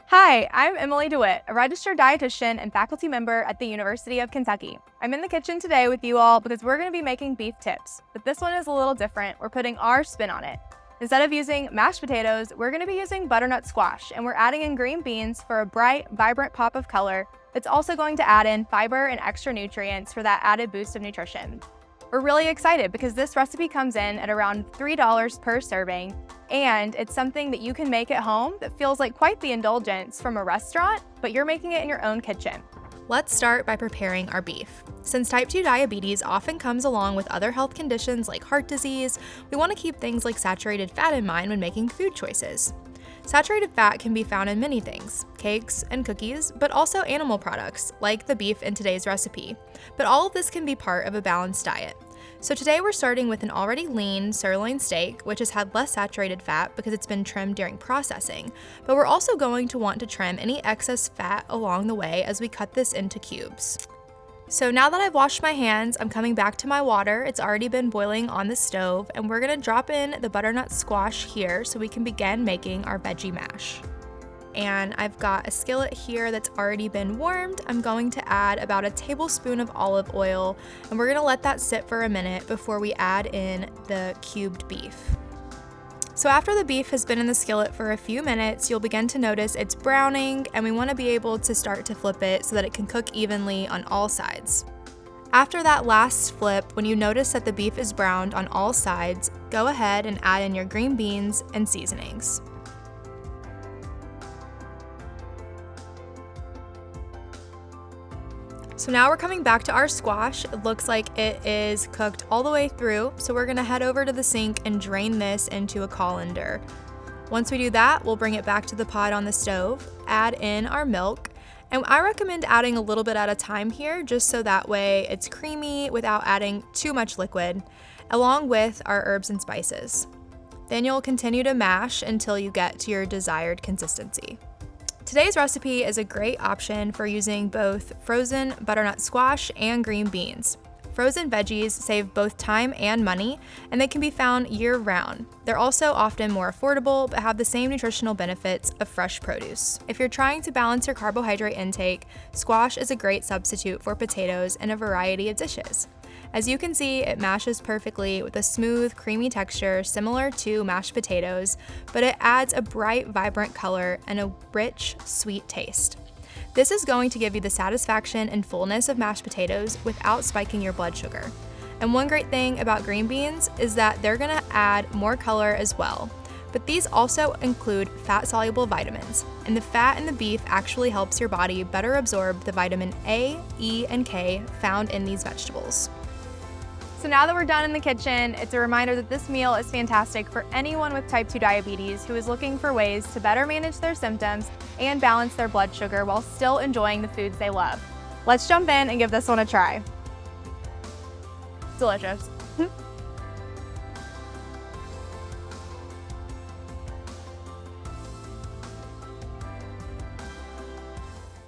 Hi, I'm Emily DeWitt, a registered dietitian and faculty member at the University of Kentucky. I'm in the kitchen today with you all because we're going to be making beef tips, but this one is a little different. We're putting our spin on it. Instead of using mashed potatoes, we're going to be using butternut squash, and we're adding in green beans for a bright, vibrant pop of color. It's also going to add in fiber and extra nutrients for that added boost of nutrition. We're really excited because this recipe comes in at around $3 per serving, and it's something that you can make at home that feels like quite the indulgence from a restaurant, but you're making it in your own kitchen. Let's start by preparing our beef. Since type 2 diabetes often comes along with other health conditions like heart disease, we want to keep things like saturated fat in mind when making food choices. Saturated fat can be found in many things, cakes and cookies, but also animal products, like the beef in today's recipe. But all of this can be part of a balanced diet. So today we're starting with an already lean sirloin steak, which has had less saturated fat because it's been trimmed during processing. But we're also going to want to trim any excess fat along the way as we cut this into cubes. So now that I've washed my hands, I'm coming back to my water. It's already been boiling on the stove, and we're gonna drop in the butternut squash here so we can begin making our veggie mash. And I've got a skillet here that's already been warmed. I'm going to add about a tablespoon of olive oil, and we're gonna let that sit for a minute before we add in the cubed beef. So after the beef has been in the skillet for a few minutes, you'll begin to notice it's browning, and we want to be able to start to flip it so that it can cook evenly on all sides. After that last flip, when you notice that the beef is browned on all sides, go ahead and add in your green beans and seasonings. So now we're coming back to our squash. It looks like it is cooked all the way through, so we're gonna head over to the sink and drain this into a colander. Once we do that, we'll bring it back to the pot on the stove, add in our milk, and I recommend adding a little bit at a time here, just so that way it's creamy without adding too much liquid, along with our herbs and spices. Then you'll continue to mash until you get to your desired consistency. Today's recipe is a great option for using both frozen butternut squash and green beans. Frozen veggies save both time and money, and they can be found year-round. They're also often more affordable, but have the same nutritional benefits of fresh produce. If you're trying to balance your carbohydrate intake, squash is a great substitute for potatoes in a variety of dishes. As you can see, it mashes perfectly with a smooth, creamy texture similar to mashed potatoes, but it adds a bright, vibrant color and a rich, sweet taste. This is going to give you the satisfaction and fullness of mashed potatoes without spiking your blood sugar. And one great thing about green beans is that they're gonna add more color as well. But these also include fat-soluble vitamins, and the fat in the beef actually helps your body better absorb the vitamin A, E, and K found in these vegetables. So now that we're done in the kitchen, it's a reminder that this meal is fantastic for anyone with type 2 diabetes who is looking for ways to better manage their symptoms and balance their blood sugar while still enjoying the foods they love. Let's jump in and give this one a try. Delicious.